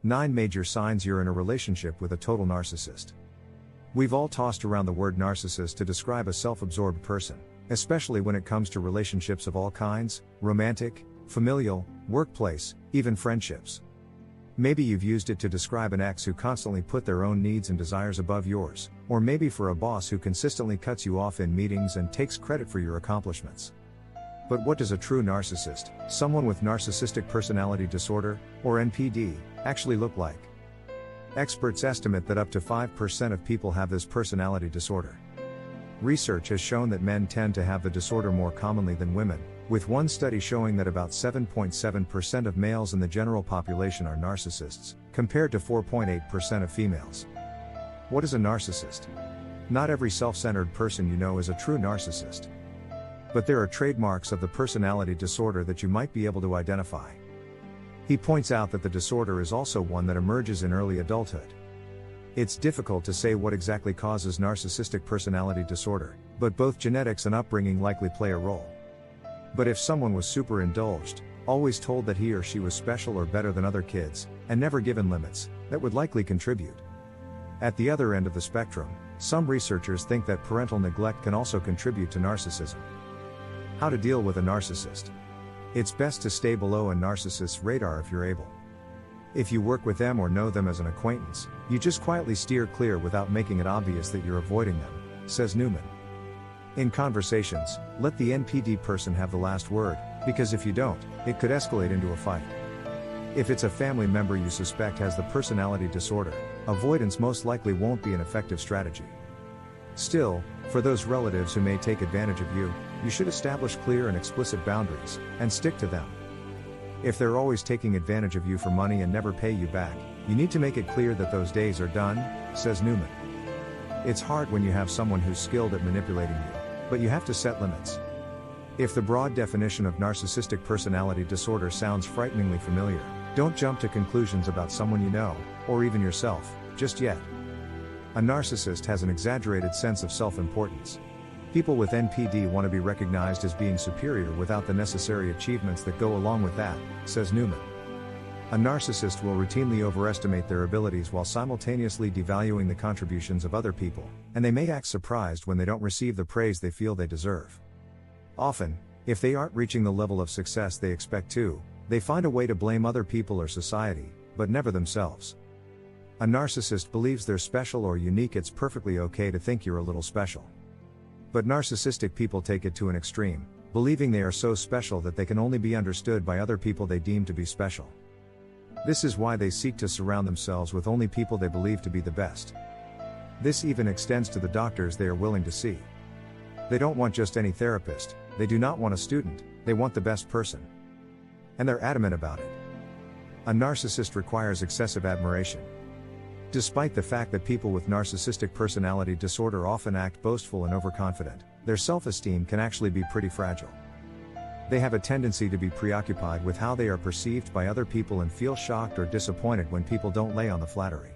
9 major signs you're in a relationship with a total narcissist. We've all tossed around the word narcissist to describe a self-absorbed person, especially when it comes to relationships of all kinds: romantic, familial, workplace, even friendships. Maybe you've used it to describe an ex who constantly put their own needs and desires above yours, or maybe for a boss who consistently cuts you off in meetings and takes credit for your accomplishments. But what does a true narcissist, someone with narcissistic personality disorder, or NPD, actually look like? Experts estimate that up to 5% of people have this personality disorder. Research has shown that men tend to have the disorder more commonly than women, with one study showing that about 7.7% of males in the general population are narcissists, compared to 4.8% of females. What is a narcissist? Not every self-centered person you know is a true narcissist. But there are trademarks of the personality disorder that you might be able to identify. He points out that the disorder is also one that emerges in early adulthood. It's difficult to say what exactly causes narcissistic personality disorder, but both genetics and upbringing likely play a role. But if someone was super indulged, always told that he or she was special or better than other kids, and never given limits, that would likely contribute. At the other end of the spectrum, some researchers think that parental neglect can also contribute to narcissism. How to deal with a narcissist? It's best to stay below a narcissist's radar if you're able. If you work with them or know them as an acquaintance, you just quietly steer clear without making it obvious that you're avoiding them, says Newman. In conversations, let the NPD person have the last word, because if you don't, it could escalate into a fight. If it's a family member you suspect has the personality disorder, avoidance most likely won't be an effective strategy. Still, for those relatives who may take advantage of you, you should establish clear and explicit boundaries, and stick to them. If they're always taking advantage of you for money and never pay you back, you need to make it clear that those days are done, says Newman. It's hard when you have someone who's skilled at manipulating you, but you have to set limits. If the broad definition of narcissistic personality disorder sounds frighteningly familiar, don't jump to conclusions about someone you know, or even yourself, just yet. A narcissist has an exaggerated sense of self-importance. People with NPD want to be recognized as being superior without the necessary achievements that go along with that, says Newman. A narcissist will routinely overestimate their abilities while simultaneously devaluing the contributions of other people, and they may act surprised when they don't receive the praise they feel they deserve. Often, if they aren't reaching the level of success they expect to, they find a way to blame other people or society, but never themselves. A narcissist believes they're special or unique. It's perfectly okay to think you're a little special. But narcissistic people take it to an extreme, believing they are so special that they can only be understood by other people they deem to be special. This is why they seek to surround themselves with only people they believe to be the best. This even extends to the doctors they are willing to see. They don't want just any therapist, they do not want a student, they want the best person. And they're adamant about it. A narcissist requires excessive admiration. Despite the fact that people with narcissistic personality disorder often act boastful and overconfident, their self-esteem can actually be pretty fragile. They have a tendency to be preoccupied with how they are perceived by other people and feel shocked or disappointed when people don't lay on the flattery.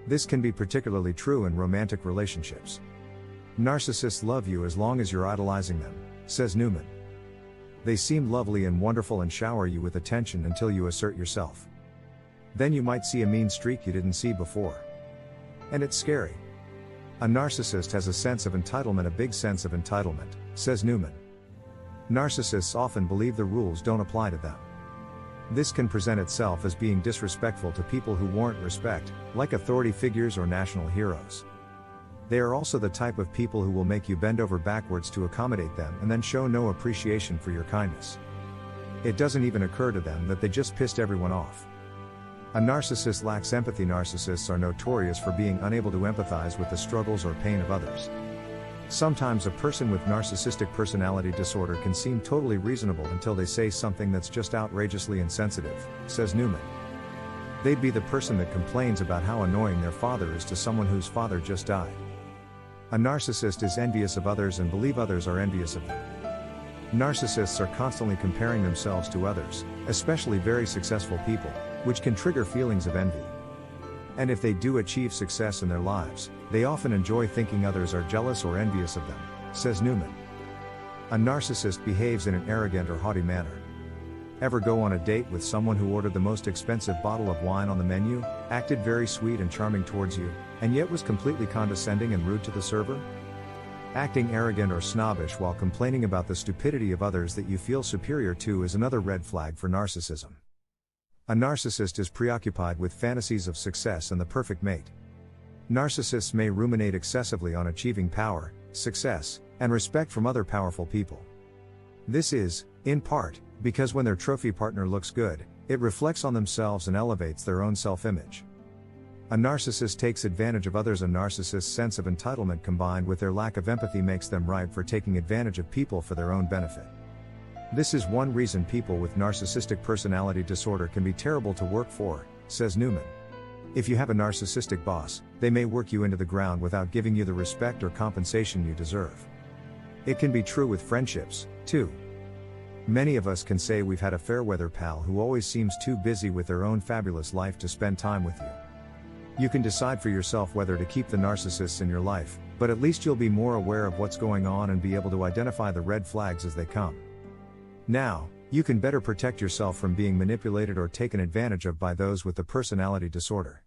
This can be particularly true in romantic relationships. Narcissists love you as long as you're idolizing them, says Newman. They seem lovely and wonderful and shower you with attention until you assert yourself. Then you might see a mean streak you didn't see before. And it's scary. A narcissist has a sense of entitlement, a big sense of entitlement, says Newman. Narcissists often believe the rules don't apply to them. This can present itself as being disrespectful to people who warrant respect, like authority figures or national heroes. They are also the type of people who will make you bend over backwards to accommodate them and then show no appreciation for your kindness. It doesn't even occur to them that they just pissed everyone off. A narcissist lacks empathy. Narcissists are notorious for being unable to empathize with the struggles or pain of others. Sometimes a person with narcissistic personality disorder can seem totally reasonable until they say something that's just outrageously insensitive, says Newman. They'd be the person that complains about how annoying their father is to someone whose father just died. A narcissist is envious of others and believe others are envious of them. Narcissists are constantly comparing themselves to others, especially very successful people, which can trigger feelings of envy. And if they do achieve success in their lives, they often enjoy thinking others are jealous or envious of them, says Newman. A narcissist behaves in an arrogant or haughty manner. Ever go on a date with someone who ordered the most expensive bottle of wine on the menu, acted very sweet and charming towards you, and yet was completely condescending and rude to the server? Acting arrogant or snobbish while complaining about the stupidity of others that you feel superior to is another red flag for narcissism. A narcissist is preoccupied with fantasies of success and the perfect mate. Narcissists may ruminate excessively on achieving power, success, and respect from other powerful people. This is, in part, because when their trophy partner looks good, it reflects on themselves and elevates their own self-image. A narcissist takes advantage of others. A narcissist's sense of entitlement combined with their lack of empathy makes them ripe for taking advantage of people for their own benefit. This is one reason people with narcissistic personality disorder can be terrible to work for, says Newman. If you have a narcissistic boss, they may work you into the ground without giving you the respect or compensation you deserve. It can be true with friendships, too. Many of us can say we've had a fair-weather pal who always seems too busy with their own fabulous life to spend time with you. You can decide for yourself whether to keep the narcissists in your life, but at least you'll be more aware of what's going on and be able to identify the red flags as they come. Now, you can better protect yourself from being manipulated or taken advantage of by those with the personality disorder.